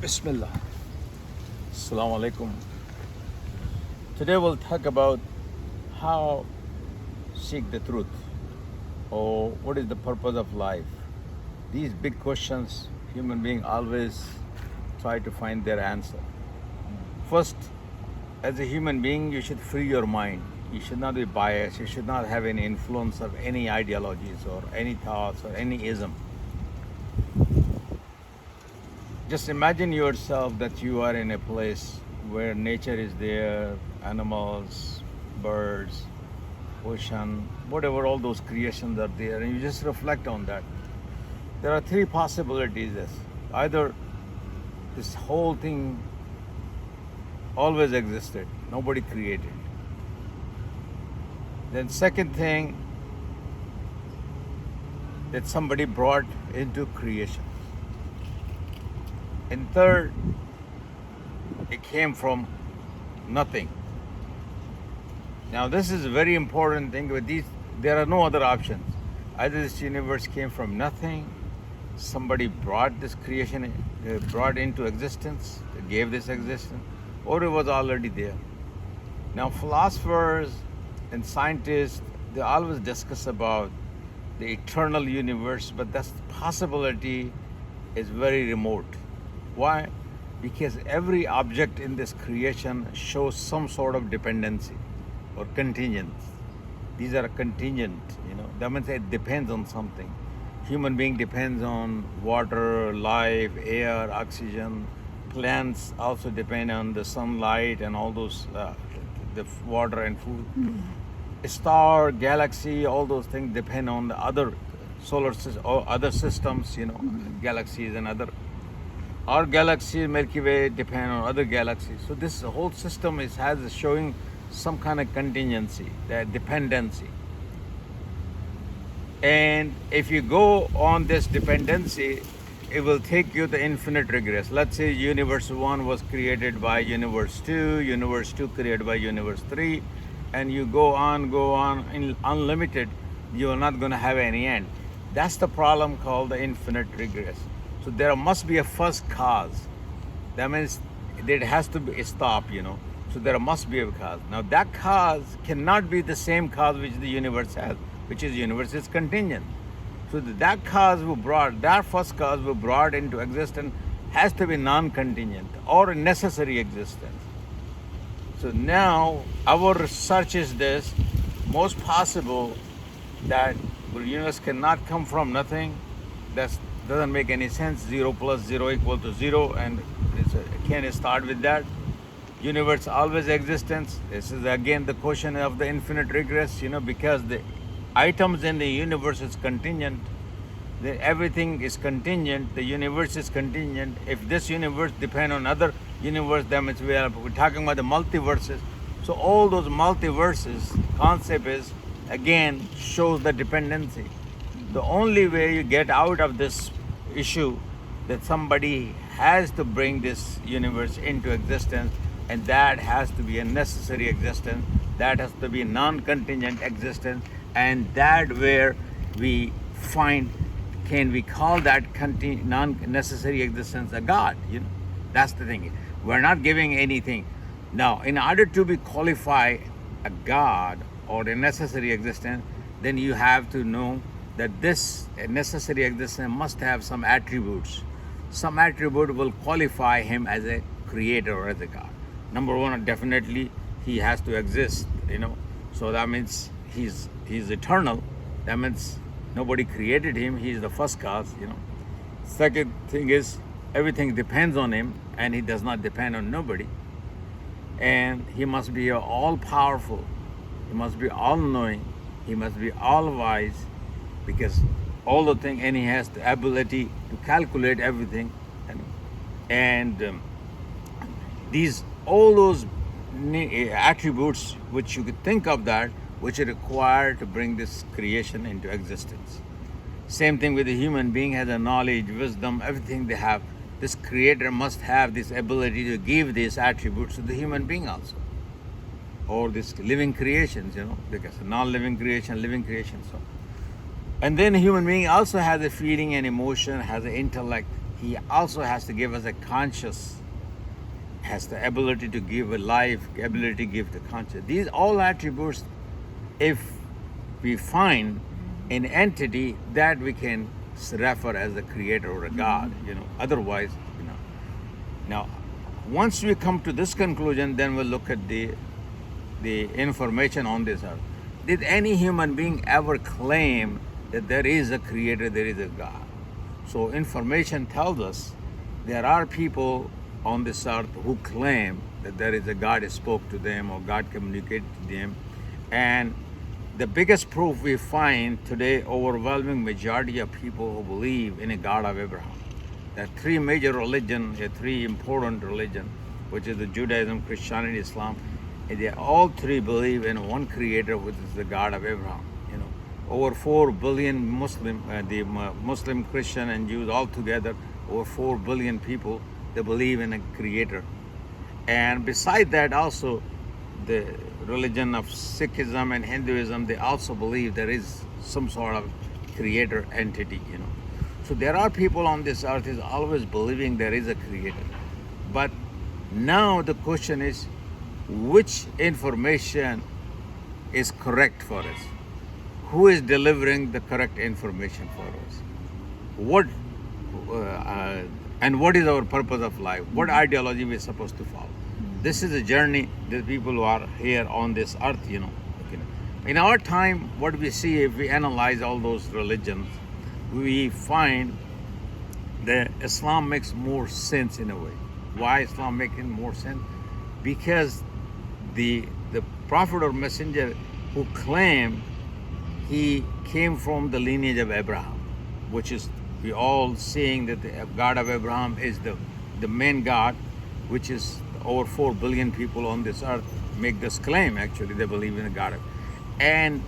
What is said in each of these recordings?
Bismillah. Assalamu alaikum. Today we'll talk about how seek the truth or what is the purpose of life. These big questions human beings always try to find their answer. First, as a human being, you should free your mind. You should not be biased. You should not have any influence of any ideologies or any thoughts or any ism. Just imagine yourself that you are in a place where nature is there, animals, birds, ocean, whatever, all those creations are there, and you just reflect on that. There are three possibilities. Either this whole thing always existed, nobody created. Then second thing, that somebody brought into creation. And third, it came from nothing. Now this is a very important thing. With these, there are no other options. Either this universe came from nothing, somebody brought this creation, brought into existence, gave this existence, or it was already there. Now philosophers and scientists, they always discuss about the eternal universe, but that possibility is very remote. Why? Because every object in this creation shows some sort of dependency or contingence. These are contingent, That means it depends on something. Human being depends on water, life, air, oxygen. Plants also depend on the sunlight and all those, the water and food. A star, galaxy, all those things depend on the other solar system or other systems, galaxies and other. Our galaxy, Milky Way, depend on other galaxies. So this whole system has showing some kind of contingency, that dependency. And if you go on this dependency, it will take you to infinite regress. Let's say universe 1 was created by universe 2, universe 2 created by universe 3, and you go on in unlimited, you are not going to have any end. That's the problem called the infinite regress. So there must be a first cause. That means it has to be stopped, So there must be a cause. Now that cause cannot be the same cause which the universe has, which is universe is contingent. So that first cause we brought into existence has to be non-contingent or a necessary existence. So now our research is this, most possible that the universe cannot come from nothing. That doesn't make any sense. 0 plus 0 equal to 0, and can start with that. Universe always existence. This is again the question of the infinite regress, because the items in the universe is contingent. Everything is contingent. The universe is contingent. If this universe depends on other universe, that means we're talking about the multiverses. So all those multiverses concept is again shows the dependency. The only way you get out of this issue that somebody has to bring this universe into existence, and that has to be a necessary existence, that has to be a non-contingent existence, and that where we find, can we call that non-necessary existence a God? That's the thing. We're not giving anything. Now, in order to be qualified a God or a necessary existence, then you have to know that this necessary existence must have some attributes. Some attribute will qualify him as a creator or as a God. Number one, definitely he has to exist, So that means he's eternal. That means nobody created him. He is the first cause, Second thing is everything depends on him, and he does not depend on nobody. And he must be all powerful. He must be all knowing. He must be all wise. Because all the thing, and he has the ability to calculate everything, and all those attributes which you could think of that, which are required to bring this creation into existence. Same thing with the human being, has a knowledge, wisdom, everything they have. This creator must have this ability to give these attributes to the human being also, or this living creations, because non-living creation, living creation. So. And then a human being also has a feeling and emotion, has an intellect. He also has to give us a conscious, has the ability to give a life, ability to give the conscious. These all attributes, if we find an entity that we can refer as a creator or a God, otherwise, Now, once we come to this conclusion, then we'll look at the information on this earth. Did any human being ever claim that there is a creator, there is a God? So information tells us there are people on this earth who claim that there is a God who spoke to them or God communicated to them. And the biggest proof we find today, overwhelming majority of people who believe in a God of Abraham. There are three major religions, three important religions, which is the Judaism, Christianity, Islam. And they all three believe in one creator, which is the God of Abraham. Over 4 billion Muslim, Christian, and Jews all together, over 4 billion people, they believe in a creator. And beside that, also the religion of Sikhism and Hinduism, they also believe there is some sort of creator entity. So there are people on this earth is always believing there is a creator. But now the question is, which information is correct for us? Who is delivering the correct information for us? What and what is our purpose of life? What ideology we are supposed to follow? This is a journey that people who are here on this earth, In our time, what we see, if we analyze all those religions, we find that Islam makes more sense in a way. Why Islam making more sense? Because the prophet or messenger who claimed he came from the lineage of Abraham, which is, we all seeing that the God of Abraham is the main God, which is over 4 billion people on this earth make this claim. Actually, they believe in the God. And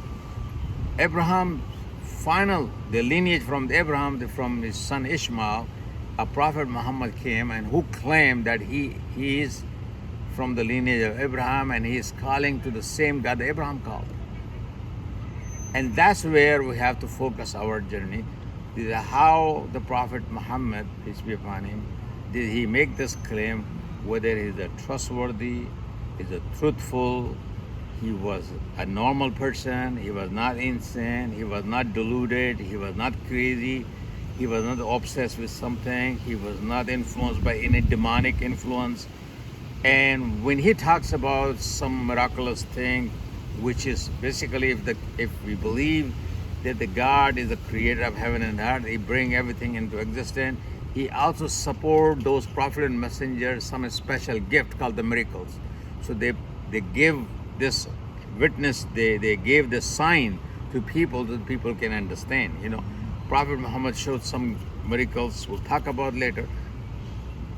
Abraham, the lineage from Abraham, from his son Ishmael, a prophet Muhammad came and who claimed that he is from the lineage of Abraham and he is calling to the same God that Abraham called. And that's where we have to focus our journey. How the Prophet Muhammad, peace be upon him, did he make this claim, whether he's a trustworthy, is a truthful, he was a normal person, he was not insane, he was not deluded, he was not crazy, he was not obsessed with something, he was not influenced by any demonic influence. And when he talks about some miraculous thing, which is basically if we believe that the God is the creator of heaven and earth, he brings everything into existence, he also support those prophet and messengers some special gift called the miracles. So they give this witness, they gave the sign to people that people can understand. Prophet Muhammad showed some miracles we'll talk about later.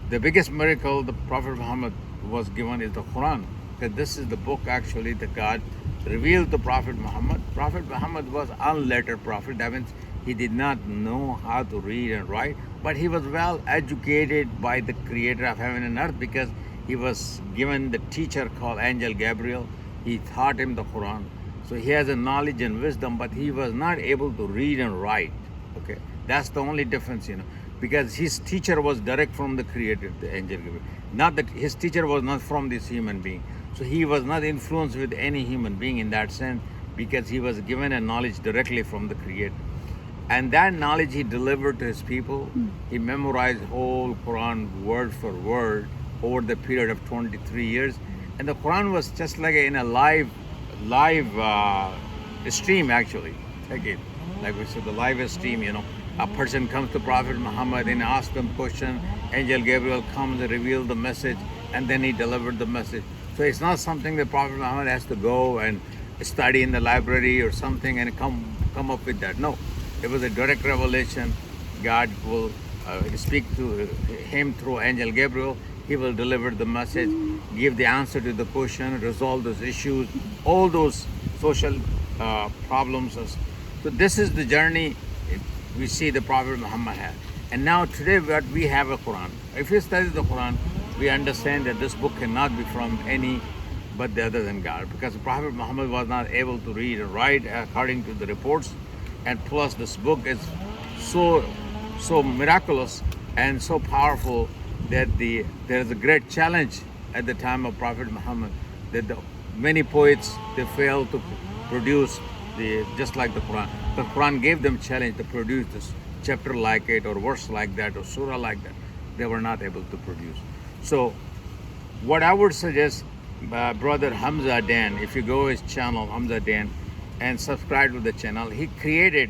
The biggest miracle the Prophet Muhammad was given is the Quran, because this is the book actually that God revealed to Prophet Muhammad. Prophet Muhammad was unlettered prophet. That means he did not know how to read and write, but he was well educated by the creator of heaven and earth, because he was given the teacher called Angel Gabriel. He taught him the Quran. So he has a knowledge and wisdom, but he was not able to read and write. Okay, that's the only difference, because his teacher was direct from the creator, the Angel Gabriel. Not that his teacher was not from this human being. So he was not influenced with any human being in that sense, because he was given a knowledge directly from the creator. And that knowledge he delivered to his people. He memorized whole Quran word for word over the period of 23 years. And the Quran was just like in a live stream actually. Again, like we said, the live stream, A person comes to Prophet Muhammad and asks them question. Angel Gabriel comes and reveals the message, and then he delivered the message. So it's not something that Prophet Muhammad has to go and study in the library or something and come up with that. No, it was a direct revelation. God will speak to him through Angel Gabriel. He will deliver the message, give the answer to the question, resolve those issues, all those social problems. So this is the journey we see the Prophet Muhammad had. And now today what we have a Quran. If you study the Quran, we understand that this book cannot be from any but the other than God, because the Prophet Muhammad was not able to read and write according to the reports, and plus this book is so miraculous and so powerful that there's a great challenge at the time of Prophet Muhammad that many poets they failed to produce just like the Quran. The Quran gave them challenge to produce this chapter like it or verse like that or surah like that. They were not able to produce. So what I would suggest, brother Hamza Dan, if you go his channel Hamza Dan and subscribe to the channel, he created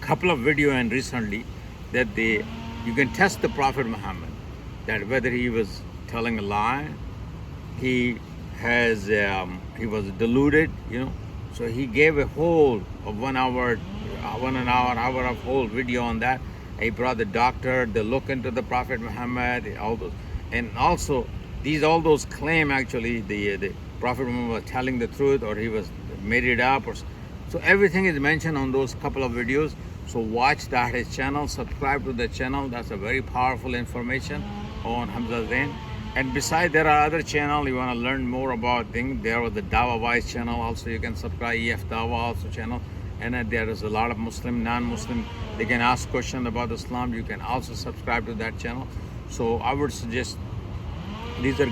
a couple of video and recently that you can test the Prophet Muhammad that whether he was telling a lie, he was deluded, So he gave a whole of 1 hour, hour of whole video on that. He brought the doctor, they look into the Prophet Muhammad, all those, and also all those claim actually the Prophet Muhammad was telling the truth or he was made it up, so everything is mentioned on those couple of videos. So watch that his channel, subscribe to the channel. That's a very powerful information on Hamza Zain. And besides, there are other channels you want to learn more about things. There was the Dawa Wise channel also. You can subscribe EF Dawa also channel. And there is a lot of Muslim, non-Muslim. They can ask questions about Islam. You can also subscribe to that channel. So I would suggest these are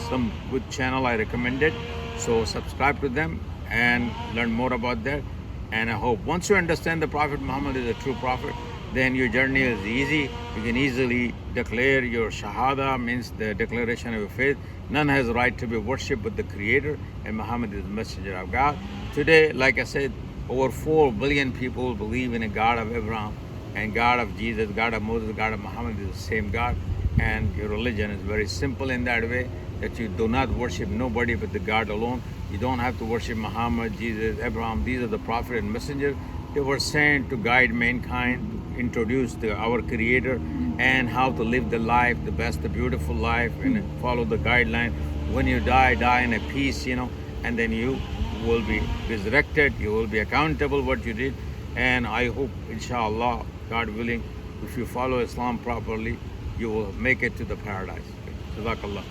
some good channel I recommended. So subscribe to them and learn more about that. And I hope once you understand the Prophet Muhammad is a true prophet, then your journey is easy. You can easily declare your Shahada, means the declaration of your faith. None has a right to be worshipped but the Creator, and Muhammad is the messenger of God. Today, like I said, over 4 billion people believe in a God of Abraham and God of Jesus, God of Moses, God of Muhammad is the same God. And your religion is very simple in that way, that you do not worship nobody but the God alone. You don't have to worship Muhammad, Jesus, Abraham. These are the prophet and messenger. They were sent to guide mankind, to introduce our Creator and how to live the life, the best, the beautiful life, and follow the guideline. When you die in a peace, and then you will be resurrected. You will be accountable what you did. And I hope, inshallah, God willing, if you follow Islam properly, you will make it to the paradise. Jazakallah.